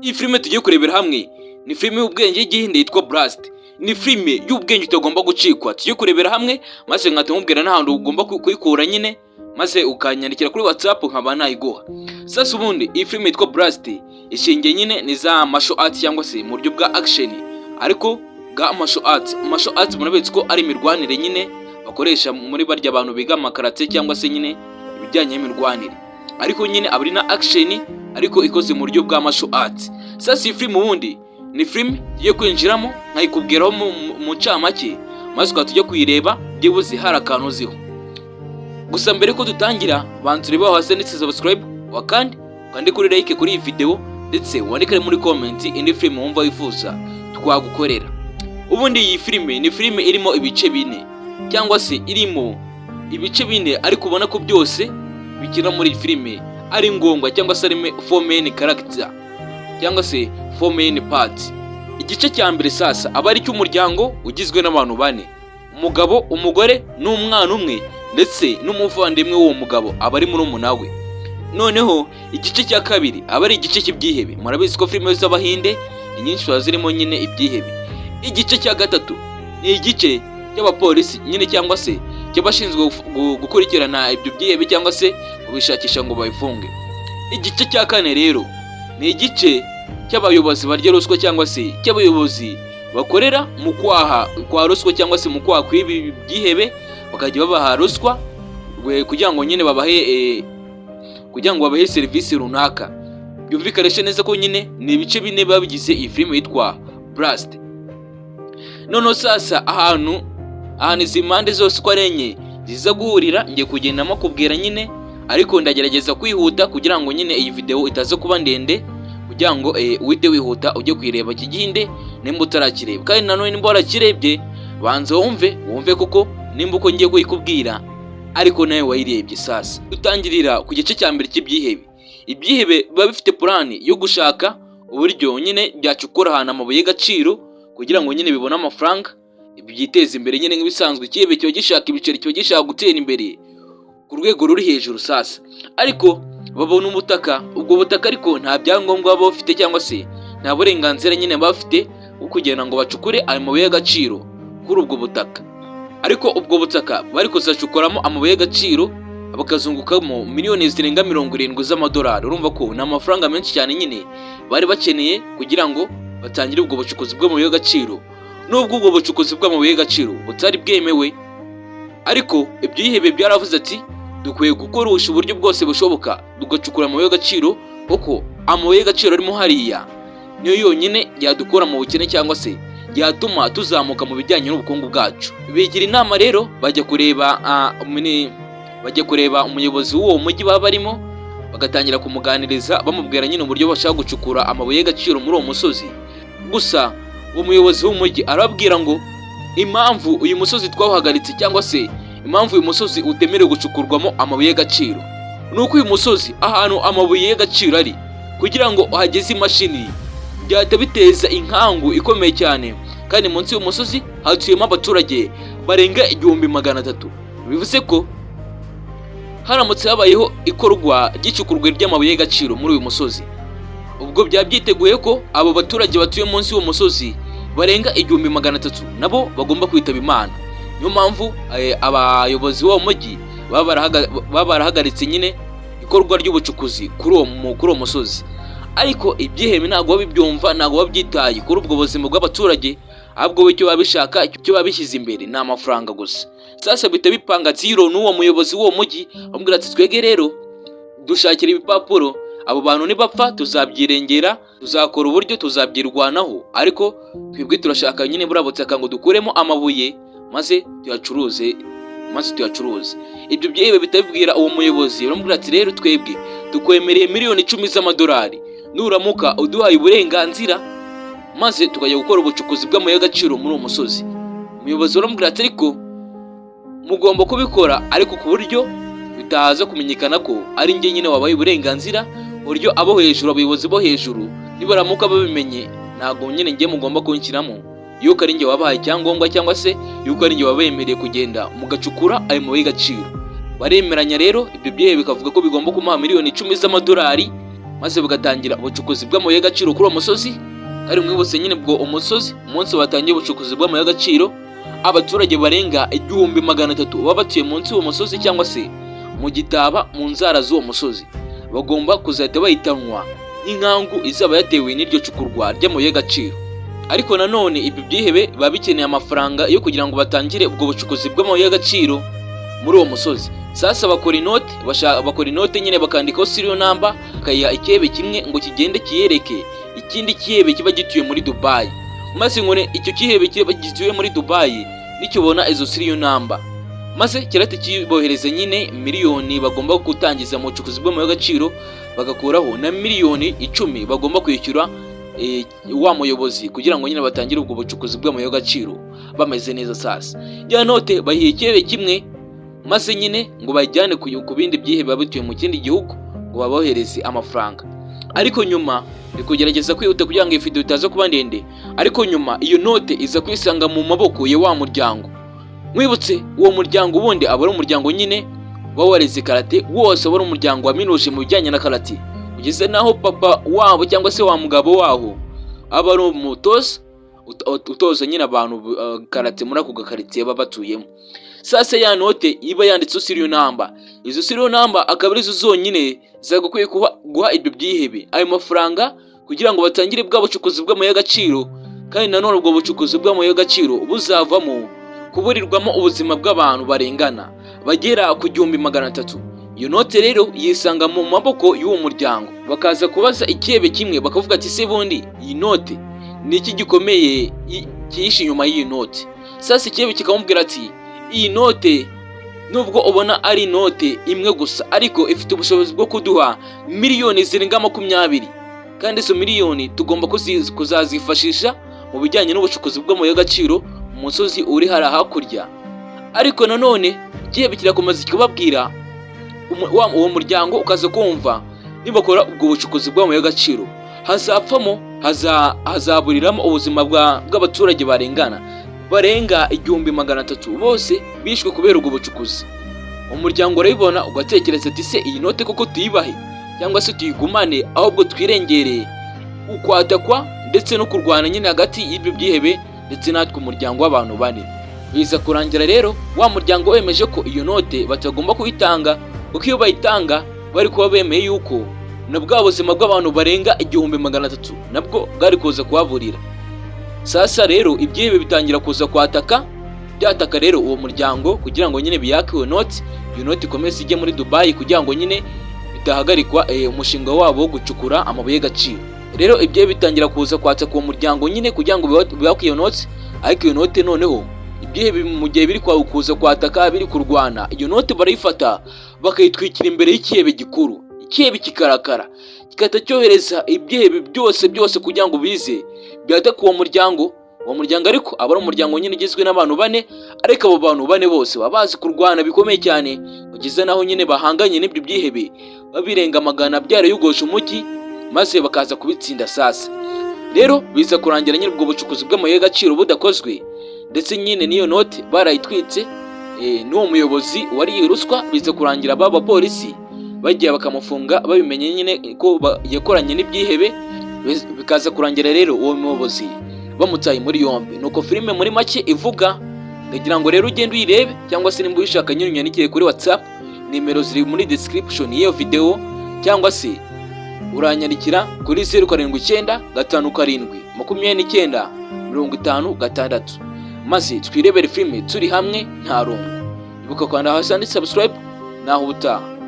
Iyi filime tugiye kurebera hamwe ni filime y'ubwenge y'igihinde yitwa Blast. Ni filime y'ubwenge utagomba gucikwa. Tugiye kurebera hamwe maze nkatumubwira n'ahantu ugomba kuyikura nyine, maze ukanyandikira kuri WhatsApp nkaba nayiguha. Sasa ubundi iyi filime yitwa Blast ishingiye nyine ni za martial arts cyangwa se mu buryo bwa action, ariko bwa martial arts. Martial arts murabetse ko ari imirwanire nyine bakoresha muri barya abantu biga amakarate cyangwa se nyine ibijyanye n'imirwanire, ariko nyine abari na action ariko ikoze mu buryo bwa martial arts. Sasa iyi filime ubundi ni filime tugiye kwinjiramo nkayikubwiraho mu ncamake, maze ukaba tujya kuyireba byibuze hari akantu uziho. Gusa mbere ko dutangira bantu ureba hasi ndetse subscribe wakandi ukande kuri like kuri iyi video, ndetse wandike muri comment indi filime wumva wifuza twagukorera. Ubundi iyi filime ni filime irimo ibice bine cyangwa se irimo ibice bine, ariko ubona ko byose bikina muri filime ari ngombwa cyangwa se arimo 4 main character cyangwa se 4 main parts. Igice cya mbere sasa aba ari cy'umuryango ugizwe n'abantu bane: umugabo, umugore n'umwana umwe ndetse n'umuvandimwe w'uwo mugabo aba ari murumuna we. Noneho igice cya kabiri aba ari igice cy'ibyihebe. Murabizi ko filime z'abahinde inyinshi ziba zirimo nyine ibyihebe. Igice cya gatatu ni igice cy'abapolisi nyine cyangwa se cy'abashinzwe gukurikirana ibyo byihebe cyangwa se kubishakisha ngo babifunge. Igice cya kane rero ni igice cy'abayobozi barya ruswa cyangwa se cy'abayobozi bakorera mu kwaha kwa ruswa cyangwa se mu kwaha kw'ibi byihebe, bakajya babaha ruswa kugira ngo nyine babahe serivisi runaka. Byumvikanisha neza ko nyine ni ibice bine biba bigize iyi filime yitwa Blast. Noneho sasa ahantu izi mpande zose uko ari enye ziza guhurira ngiye kugenda makubwira nyine, ariko ndagerageza kwihuta kugira ngo nyine iyi video itaza kuba ndende, kugira ngo uhite wihuta ujye kwireba iki gihinde nimba utarakireba. Kandi nanone nimba warakirebye banza wumve kuko nimba uko ngiye kuyikubwira ariko nawe wayirebye. Sasa dutangirira ku gice cya mbere cy'ibyihebe. Ibyihebe biba bifite plan yo gushaka uburyo nyine byacukura ahantu amabuye y'agaciro kugira ngo nyine bibone amafaranga byiteza imbere nyine nk'ibisanzwe. Ikihebe cyo gishaka ibiceri, cyo gishaka gutera imbere ku rwego ruri hejuru. Sasa ariko babona ubutaka, ubwo butaka ariko nta byangombwa baba bafite cyangwa se nta burenganzira nyine bafite bwo kugira ngo bacukure ayo mabuye y'agaciro kuri ubwo butaka. Ariko ubwo butaka bari kuzacukuramo amabuye y'agaciro bakazungukamo miliyoni zirenga 70 z'amadolari. Urumva ko ni amafaranga menshi cyane nyine bari bakeneye kugira ngo batangire ubwo bucukuzi bw'amabuye y'agaciro. Nubwo ubwo bucukuzi bw'amabuye y'agaciro butari bwemewe, ariko ibyihebe byaravuze ati dukwiye gukoresha uburyo bwose bushoboka tugacukura amabuye y'agaciro, kuko amabuye y'agaciro arimo hariya niyo yonyine yadukura mu bukene cyangwa se yatuma tuzamuka mu bijyanye n'ubukungu bwacu. Bigira inama rero bajya kureba umuyobozi w'uwo mujyi baba barimo, bagatangira kumuganiriza bamubwira nyine uburyo bashaka gucukura amabuye y'agaciro muri uwo musozi. Gusa uwo muyobozi w'umujyi arababwira ngo impamvu uyu musozi twawuhagaritse cyangwa se impamvu uyu musozi utemerewe gucukurwamo amabuye y'agaciro ni uko uyu musozi ahantu amabuye y'agaciro ari, kugira ngo uhageze imashini byahita biteza inkangu ikomeye cyane, kandi munsi y'uwo musozi hatuyemo abaturage barenga 300,000. Bivuze ko haramutse habayeho ikorwa ry'icukurwa ry'amabuye y'agaciro muri uyu musozi, ubwo byabyiteguye ko abo baturage batuye munsi y'uwo musozi barenga 300,000 nabo bagomba kwitaba Imana. Niyo mpamvu abayobozi b'uwo mujyi baba barahagaritse nyine ikorwa ry'ubucukuzi kuri uwo musozi. Ariko ibyihebe ntabwo babibyumva, ntabwo babyitaye kuri ubwo buzima bw'abaturage, ahubwo icyo babishaka, icyo babishyize imbere ni amafaranga gusa. Sasa bita bipanga zero n'uwo muyobozi w'uwo mujyi amubwira ati twege rero dushakira ibipapuro, abo bantu nibapfa tuzabyirengera, tuzakora uburyo tuzabyirwanaho, ariko twebwe turashaka nyine burabutaka ngo dukuremo amabuye maze tuyacuruze. Ibyo byihebe bitabibwira uwo muyobozi, baramubwira ati rero twebwe tukwemereye miliyoni 10 z'amadolari nuramuka uduhaye uburenganzira maze tukajya gukora ubucukuzi bw'amabuye y'agaciro muri uwo musozi. Umuyobozi baramubwira ati ariko mugomba kubikora ariko ku buryo bitaza kumenyekana ko ari njye nyine wabaye uburenganzira, buryo abo hejuru, abayobozi bo hejuru nibaramuka babimenye ntabwo nyine njye mugomba kunshyiramo yuko ari njye wabahaye icyangombwa cyangwa se yuko ari njye wabemereye kugenda mugacukura ayo mabuye y'agaciro. Baremeranya rero, ibyo byihebe bikavuga ko bigomba kumuha miliyoni 10 z'amadolari maze bagatangira ubucukuzi bw'amabuye y'agaciro kuri uwo musozi. Ari mwibutse nyine bwo umusozi umunsi batangiye ubucukuzi bw'amabuye y'agaciro, abaturage barenga 300 baba batuye munsi y'uwo musozi cyangwa se mu gitaba mu nzara z'uwo musozi, bagomba kuzahita bahitanwa n'inkangu izaba yatewe n'iryo cukurwa ry'amabuye y'agaciro. Ariko nanone ibi byihebe biba bikeneye amafaranga yo kugira ngo batangire ubwo bucukuzi bw'amabuye y'agaciro muri uwo musozi. Sasa bakora inote nyine bakandikaho serial number, akayiha ikihebe kimwe ngo kigende kiyereke ikindi kihebe kiba gituye muri Dubai, maze ngone icyo kihebe kiba gituye muri Dubai nikibona izo serial number, maze kirate kibohereza nyine miliyoni bagomba gutangiza mu bucukuzi bw'amabuye y'agaciro, bagakuraho na miliyoni 10 bagomba kwishyura wa muyobozi kugira ngo nyine batangire ubwo bucukuzi bw'amabuye y'agaciro bameze neza. Sasa ya note bahiye ikihebe kimwe, maze nyine ngo bajyane ku bindi byihebe bituye mu kindi gihugu ngo babohereze amafaranga. Ariko nyuma bikugerageza kwihuta kugira ngo video itaza kuba ndende, ariko nyuma iyo note iza kwisanga mu maboko ya wa muryango. Mwibutse uwo muryango ubundi aba ari umuryango nyine wawareze karate, wose aba ari umuryango waminuje mu bijyanye na karate, ugeze naho papa wabo cyangwa se wa mugabo waho aba ari umutoza utoza nyine abantu karate muri ako gakaritsiye baba batuyemo. Sasa ya note iba yanditseho serial number, izo serial number akaba arizo zonyine zagakwiye guha ibyo byihebe ayo mafaranga kugira ngo batangire bwa bucukuzi bw'amabuye y'agaciro. Kandi nanone ubwo bucukuzi bw'amabuye y'agaciro buzavamo kuburirwamo ubuzima bw'abantu barengana bagera ku 300. Iyo note rero yisanga mu maboko y'uwo muryango, bakaza kubaza ikihebe kimwe bakavuga ati se bundi iyi note ni iki gikomeye kihishe inyuma y'iyi note? Sasa ikihebe kikamubwira ati iyi note nubwo ubona ari note imwe gusa, ariko ifite ubushobozi bwo kuduha miliyoni zirenga 20, kandi izo miliyoni tugomba kuzazifashisha mu bijyanye n'ubucukuzi bw'amabuye y'agaciro mu musozi uri hakurya. Ariko nanone ikihebe kirakomeza kikababwira uwo muryango ukaza kumva nibakora ubwo bucukuzi bw'amabuye y'agaciro hazaburiramo ubuzima bw'abaturage barenga 300 bose bishwe kubera ubwo bucukuzi. Umuryango urabibona ugatekereza ati se iyi note koko tuyibahe cyangwa se tuyigumane, ahubwo twirengereye ukwatakwa ndetse no kurwana nyine hagati y'ibyo byihebe ndetse natwe umuryango w'abantu bane. Biza kurangira rero wa muryango wemeje ko iyo note batagomba kuyitanga, kuko iyo bayitanga bari kuba bemeye yuko na bwa buzima bw'abantu barenga 300 nabwo bwari kuza kuhaburira. Sasa rero ibyihebe bitangira kuza byataka rero uwo muryango kugira ngo nyine biyake iyo note ikomeze ijye muri Dubai kugira ngo nyine bitahagarikwa umushinga wabo wo gucukura amabuye y'agaciro. Rero ibyihebe bitangira kuza kwataka uwo muryango nyine kugira ngo biyake iyo note, ariko iyo note noneho ibyihebe mu gihe biri kuza kwataka biri kurwana, iyo note barayifata bakayitwikira imbere y'ikihebe gikuru. Ikihebe kikarakara kigahita cyohereza ibyihebe byose kugira ngo bize byataka uwo muryango. Uwo muryango ariko aba ari umuryango nyine ugizwe n'abantu 4, ariko abo bantu 4 bose baba bazi kurwana bikomeye cyane, ugeze naho nyine bahanganye n'ibyo byihebe babirenga magana byarayugosha umujyi, maze bakaza kubitsinda. Sasa rero biza kurangira nyine ubwo bucukuzi bw'amabuye y'agaciro budakozwe, ndetse nyine niyo note barayitwitse. N'uwo muyobozi wari ruswa biza kurangira baba polisi bagiye bakamufunga babimenye nyine ko yakoranye n'ibyihebe. Bikaza kurangira rero uwo muyobozi bamutaye muri yombi. Nuko filime muri make ivuga, ndagira ngo rero ugende uyirebe, cyangwa se nimba uyishaka nyanyandikire kuri WhatsApp, nimero ziri muri description y'iyo video, cyangwa se uranyandikira kuri 079 5karindwi 29 56, maze twirebere filime turi hamwe nta rungu. Ibuka kwanda hasi handitse subscribe, naho ubutaha.